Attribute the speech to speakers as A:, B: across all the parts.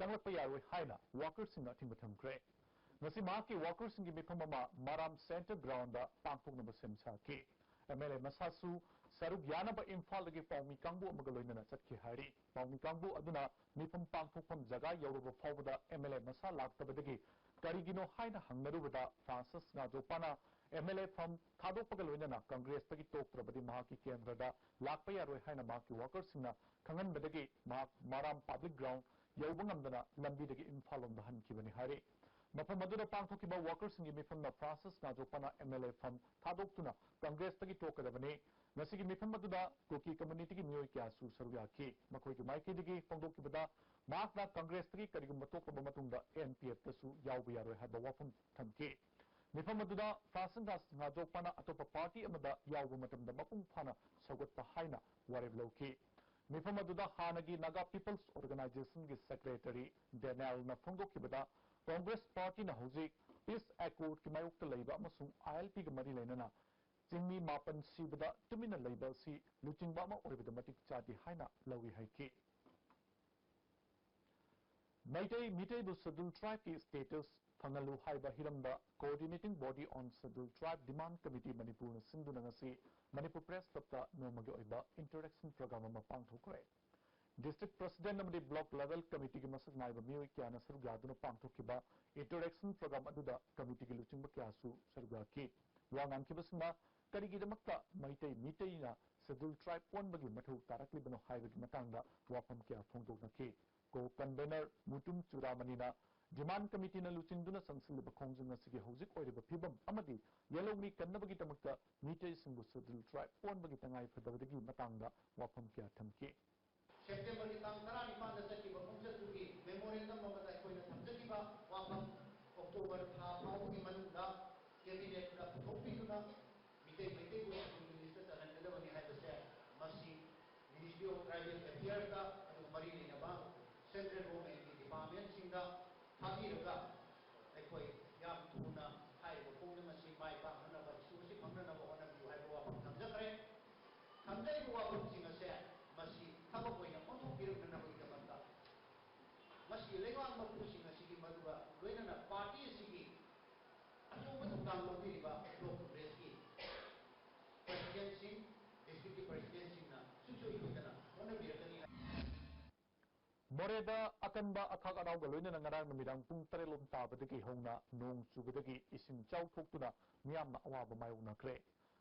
A: चंगलप यारोय हाइना workers a thing थमख्रे workers की मिफम माराम centre ground पांथोक्नब same साखी MLA मसासु सरुक यानब इम्फाल पाउमी कांगबू लोइनना चटकी हारी पाउमी कांगबू अदुना मिफम पांथोक्फम जगा यौरब फाउबदा MLA मसा लाक्तबदगी करिगिनो हाइना हंगनरुबदा फ्रांसिस नाजोपाना MLA फम थादोपग लोइनना कांग्रेस तगी तोक्त्रबदी महाकी केंद्रदा लाक्प यारोय हाइना माकी वर्कर्सना खंगनबदगी माराम पब्लिक ग्राउंड यौबंगमदना लंबीदगी इम्फाल लोमदा हनकिबनी हारी मफम अदुदा पांथोकिबा वर्कर्स की मिफम फ्रांसिस नाजोपाना MLA फम थादोक्तुना कांग्रेस तगी तोकदबनी नसिगी मिफम अदुदा कुकी कम्युनिटी की मियोय क्यासु सरुक याखी मखोयगी माइकेदगी फोंदोकिबदा माकना कांग्रेस तगी करिगुम तोकब मतुंगदा NPF तसु यावब यारोय हाबा वाफम थमकी मिफम अदुदा फ्रांसिस नाजोपाना अतोप पार्टी अमदा यावब मतुंगदा मपुंग फाना सौगतपा हाइना वारेब लौकी मिफम अदुदा हानगी नागा पीपल्स ऑर्गेनाइजेशन की सेक्रेटरी डेनियल ना फोंदोकिबदा कांग्रेस पार्टी ना हौजिक पीस एकॉर्ड की मायोक्ता लैबा अमसुंग ILP की मरी लेनना चिंगी मापन सिबदा तुमिना लैबा सि लुचिंगबा अमा ओइबदा मटिक चादी हाइना लौई हाइकी Mitai Schedule Tribe की स्टेटस फंगलु हाइबा हिरमदा coordinating body on schedule tribe demand committee Manipur सिंधुना ngasi मणिपुर प्रेस क्लबता नोमगे ओइबा इंटरेक्शन प्रोग्राम अमा पांथोकरे डिस्ट्रिक्ट प्रेसिडेंट अमदी ब्लॉक लेवल कमिटी की मसक नाइबा मियोय क्याना सरुग यादुना पांथोकिबा इंटरेक्शन प्रोग्राम अदुदा कमिटी की लुचिंगबा क्यासु सरुग याकी वांगांकिबसना करिगिदमक्ता मिटैना शेड्यूल ट्राइब ओनबगी मथौ तारकलिबनो हाइबगी मतंगदा वाफम क्या फोंदोकनकी को कन्वेनर मुटुम चुरामनीना डिमांड कमिटीना लुचिंगदुना संसिलिबा खोंजंग असिगे हौजिक ओइरिबा फिबम अमदी येलोमी कन्नबगी तमक्ता मिटै सिंगु शेड्यूल ट्राइब ओनबगी तंगाई फदबदगी मतंगदा वाफम क्या थमकी
B: सेप्टेंबर की तांग 19 दा चकिबा खोंजतुगी मेमोरेंडम अमदा अखोइना थमजकिबा वाफम अक्टोबर था फाउगी मनुदा कैबिनेट का पुथोक्पिदुना मिटै को लिस्ट चलनगदबनी हाइबसे मसी मिनिस्ट्री ऑफ ट्राइबल अफेयर्स दा मरी लेनबा सेंट्रल गवर्नमेंट की डिपार्टमेंट सिंगा थाबीरगा अखोई याम थुना हाइबो कोंग मसी माइ पाखनबा सुसी फंगनबा होनबि हाइबो वाफम थमजखरे थमजैबो वाफम सिंगसे मसी थबक ओइना ओंथोक्पिरगनबगिदमक्ता मसी लेवान मपुसिंग असिगी मदुगा लोइनना पार्टी असिगी अचौबा थौदांग लौबिरिबा ब्लॉक कांग्रेस की प्रेसिडेंट सिंह डिस्ट्रिक्ट की president सिंगना सुचोई लोइनना होनबिरगनी
A: मोरेदा अकनबा अथाक अनाउगा लोइनना ngarang numirang pung 3 lom tabadagi hongna nong chubadagi ising chauthoktuna miyamna awaba mayoknakre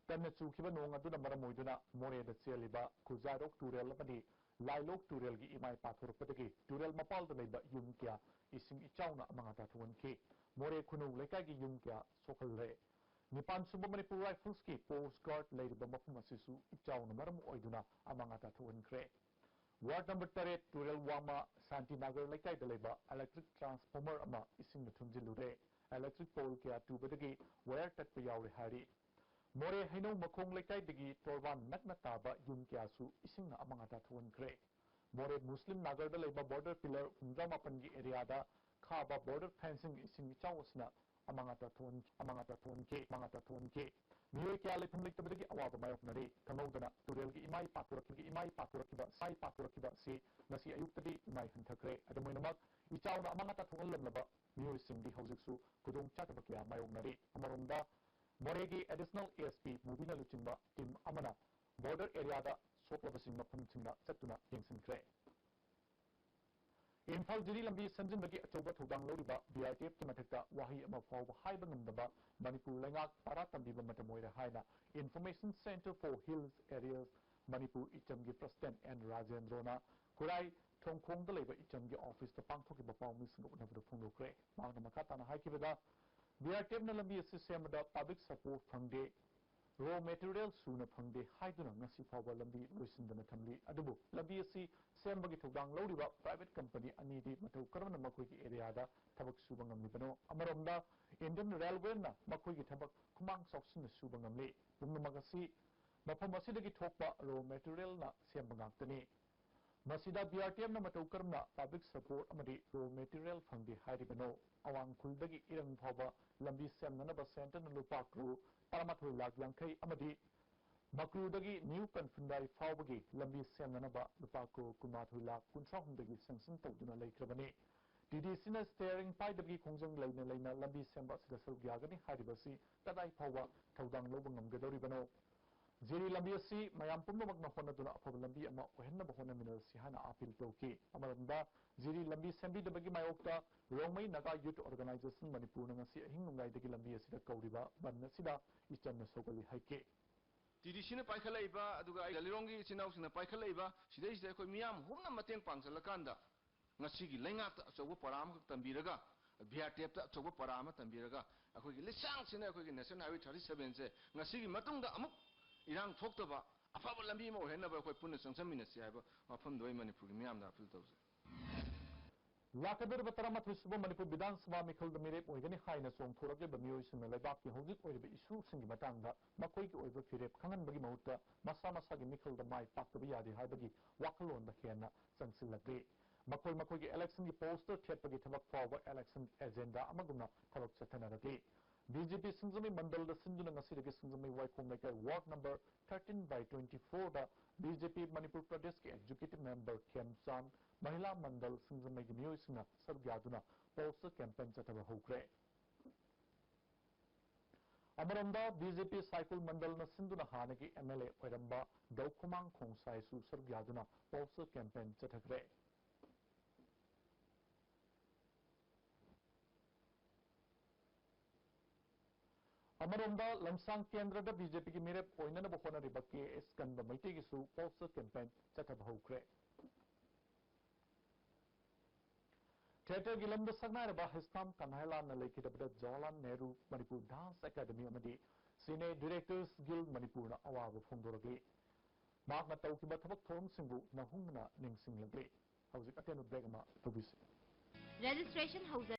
A: kanna chukiba nong aduna maram oiduna moreda cheliba khujairok turel amadi lailok turel gi imai pathorpadagi turel mapalda leiba yum kya ising ichauna amangata thonki more khunu lekai gi yum kya sokhalre nipan suba manipur rifles ki post guard leiba mafum asisu ichauna maram oiduna amangata thonkre ward number 3 टूरेल वामा शांतिनगर लेकाई दलेबा electric transformer अमा इसिंग थुमजिलुरे electric pole क्या टूबदगी wire तत्प यावरे हारी मोरे हैनो मखोंग लेकाई दगी तोरवान नकना ताबा yum क्यासु इसिंग अमंगाता थोनख्रे मोरे मुस्लिम नगर दलेबा border pillar 58 की एरिया दा खाबा बॉर्डर फेंसिंग इसिंग चावसना अमंगाता थोनके मियोय क्या लेफम लेक्तबदगी अवाब मायोकनरे खंगौदना तुरेल की इमाई पाथुरकिबा साई पाथुरकिबा से नसी अयुक्तदी इमाई हंथख्रे अदमोइनमक इचाउना अमंगाता थोंगलमलबा मियोय सिंगदी हौजिकसु खुदोंग चाटबा क्या मायोकनरे अमरोंदा मोरेगी एडिशनल ASP मुबीना लुचिंबा टीम अमना बॉर्डर एरिया दा सोक्लबसिंग मफमसिंगना चतुना येंसिनख्रे इम्फाल जिरी लंबी संजिनबगी अचौबा थौदांग लौरिबा BRTF की मथक्ता वाही अमा फाउबा हाइबा ngमदबा मणिपुर लेंगाक पारा तंबीबा मतम ओइरे हाइना information centre for hills areas Manipur इचम की प्रेसिडेंट एन राजेंद्रना खुराई थोंखोंग लेबा इचम की ऑफिस ता पांगथोकिबा पाउमी संगुनबदो फोंदोक्रे मांगना मखाताना हाइकिबदा BRTF ना लंबी सिस्टमदा पब्लिक सपोर्ट फंगदे रॉ मटेरियल सूना फंगदे हाइदुना ngasi फाउबा लंबी लोइसिंदना थमली अदुबु लंबी असि सेमबगी थौदांग लौरिबा प्राइवेट कंपनी अनीदी मथौ करमना मखोइगी एरियादा थबक सुबा ngमलिबनो अमरोमदा इंडियन रेलवे ना मखोइगी थबक खुमांग सौक्सिन सुबा ngमले पुंगमगसी मफम असिदगी थोकपा रॉ मटेरियल ना सेमबा ngактनी मसीदा BRTF ना मथौ करमना पब्लिक सपोर्ट अमदी रॉ मटेरियल फंगदे हाइरिबनो अवांग खुलदगी इरंग फाउबा लंबी सेमननबा सेंटर न लुपाक्रू परमाथोय लाख यांखै अमदी मक्रूदगी न्यू कन्फिंदाई फाउबगी लंबी सेमननबा लुपाको कुमाथोय लाख 93 दगी सेंक्शन तौदुना लेख्रबनी TDCꯅ steering paidabgi khongjang leina lambi semba sida saruk yagani haribasi tadai phawa thodang loba ngamgadoribano Jiri lambi asi mayam pumnamakna honaduna afaba lambi ama ohenna honaminasi hana appeal tawki amaranda jiri lambi sembidabagi mayokta Rongmei Naga Youth Organization Manipur na ngasi ahing nungaidagi lambi asida kauriba ban asida ichanna sogali haike
C: TDCꯅ ꯄꯥꯏꯈꯠꯂꯛꯏꯕ ꯑꯗꯨꯒ ꯂꯤꯂꯣꯡꯒꯤ ꯏꯆꯤꯟ ꯏꯅꯥꯎꯁꯤꯡꯅ ꯄꯥꯏꯈꯠꯂꯛꯏꯕ ꯁꯤꯗꯩꯁꯤꯗ ꯑꯩꯈꯣꯏ ꯃꯤꯌꯥꯝ ꯍꯨꯝꯅ ꯃꯇꯦꯡ ꯄꯥꯡꯁꯤꯜꯂꯀꯥꯟꯗ ꯉꯁꯤꯒꯤ ꯂꯩꯉꯥꯛꯇ ꯑꯆꯧꯕ ꯄꯔꯥ ꯑꯃꯈꯛ ꯇꯝꯕꯤꯔꯒ VRTFꯇ ꯑꯆꯧꯕ ꯄꯔꯥ ꯑꯃ ꯇꯝꯕꯤꯔꯒ ꯑꯩꯈꯣꯏꯒꯤ ꯂꯤꯁꯥꯡꯁꯤꯅ ꯑꯩꯈꯣꯏꯒꯤ ꯅꯦꯁꯅꯦꯜ ꯍꯥꯏꯋꯦ 37ꯁꯦ ꯉꯁꯤꯒꯤ ꯃꯇꯨꯡꯗ ꯑꯃꯨꯛ ꯏꯔꯥꯡ ꯊꯣꯛꯇꯕ ꯑꯐꯕ ꯂꯝꯕꯤ ꯑꯃ ꯑꯣꯏꯍꯟꯅꯕ ꯑꯩꯈꯣꯏ ꯄꯨꯟꯅ ꯆꯪꯁꯤꯟꯃꯤꯟꯅꯁꯤ ꯍꯥꯏꯕ ꯋꯥꯐꯝꯗꯣ ꯑꯩ ꯃꯅꯤꯄꯨꯔꯒꯤ ꯃꯤꯌꯥꯝꯗ ꯑꯄꯤꯜ ꯇꯧꯖꯩ
A: Lakadar Batara Mathusuba Manipur Bidan Sabha Mikhal the Mirep Oigani Haina Song Thorake Bamiois and Labaki Hogi or the issue Singi Matanga, Makoiki or the Firep, Kangan Bagi Mota, Masama Sagi Mikhal the Mai Pakabia, the Habagi, Wakalo on the Hena, Sansilla Gay. Makoiki election poster, Chetpagi Tabak forward election agenda, Amaguna, Tabak Satanagay. BJP Sinzami Mandal, the Sinduna City Sinzami Waikomeka, ward number 13/24, the BJP Manipur Pradesh executive member Kem San, Mahila Mandal Sinzami Muisina, Sargyaduna, poster campaign Chatava Hokre. Amaranda, BJP Cycle Mandal na Sinduna Hanagi, MLA Oiramba, Daukumang Kongsai Su Sargyaduna, poster campaign Chatagre. Amaronda Lamsang Kendra the BJP ki mere poina na bokona ribake es kanda maite ki su poster campaign chata bahukre Theater gilam da sagna ra Histam Kanhaila na leki da Jawaharlal Nehru Manipur Dance Academy amadi Cine Directors Guild Manipur na awaga phongdorage mak na tawki ba thabak thorum singbu na hungna ningsing lagre hauzik atenu break ma tobisi
D: Registration houses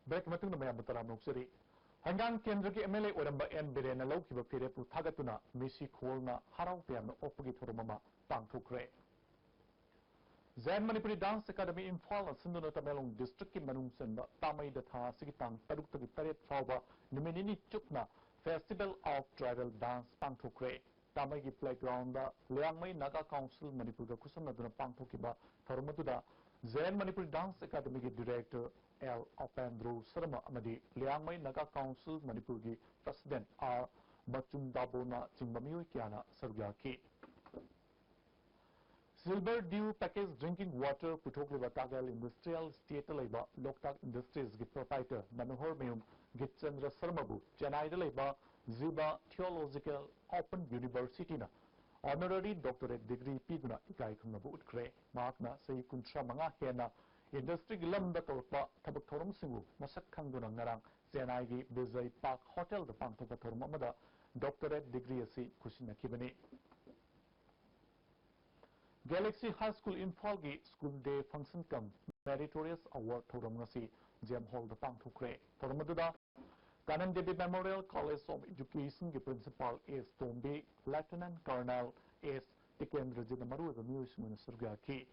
A: Break matung na mayam batara noksari Hangang Kendra ki MLA Oramba N Birena Laukiba Pirepu Tagatuna Misi Kholna Harau Piam Opagi Thoromama Pangthukre Zen Manipuri Dance Academy Imphal Sinduna Tamelong District ki manung senba tamai da tha sigitang taruk tagi taret fawba numinini chukna Festival of Tribal Dance pangthokre tamai ki playground da Liangmai Naga Council Manipur ga kusamna duna pangthokiba tharumatuda Zen Manipuri Dance Academy ki director L. Opendro Sarma amadi Liangmai Naga Council Manipur ki president R. Bachum Dabona Chimbamioi Kiana Sargyaki Silver Dew Packaged Drinking Water Puthokliba Tagal Industrial State Laiba Loktak Industries gi proprietor Manohar Mayum Gitchandra Sarmabu Chennai Laiba Ziba Theological Open University na Honorary Doctorate Degree Piduna Ikai Khumnabu Utkre Makna Sei Kuntra Manga Hena Industry Lamda Torpa Tabak Thorum Singu Masak Khangduna Ngarang Chennai gi Vijay Park Hotel the Pangthoka Thorum Amada Doctorate Degree Asi Kushina Kibani Galaxy High School Imphal gi School Day Function Cum Meritorious Award Thoram ngasi Gem Hall the Pangthokre Thoramadуда Kanan Devi Memorial College of Education gi Principal S. Tombe Lieutenant Colonel S. Tikendra Jinamaru the News Minister Gaki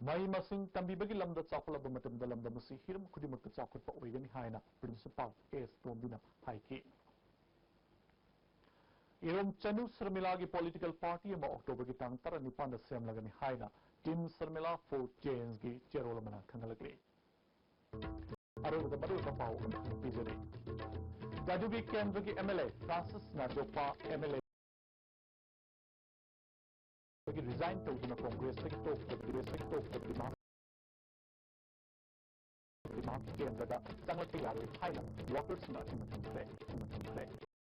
A: Mai Masing Tambibagi Lamda Chakulaba Matam the Lamda Masi Hiram Kudimak Chakut Oigani Haina Principal S. Tombina Haiki Irom Chanu Sarmila ki political party ama October ki tang tara nipan da sem lagani haina Tim Sarmila for change ki cherola mana khangalagli Aro da baru da pau pizere Jajubi Kendra ki MLA Francis Najopa MLA ki resign to the Congress ki talk the demand Kendra da tangla ki yari haina workers na timatan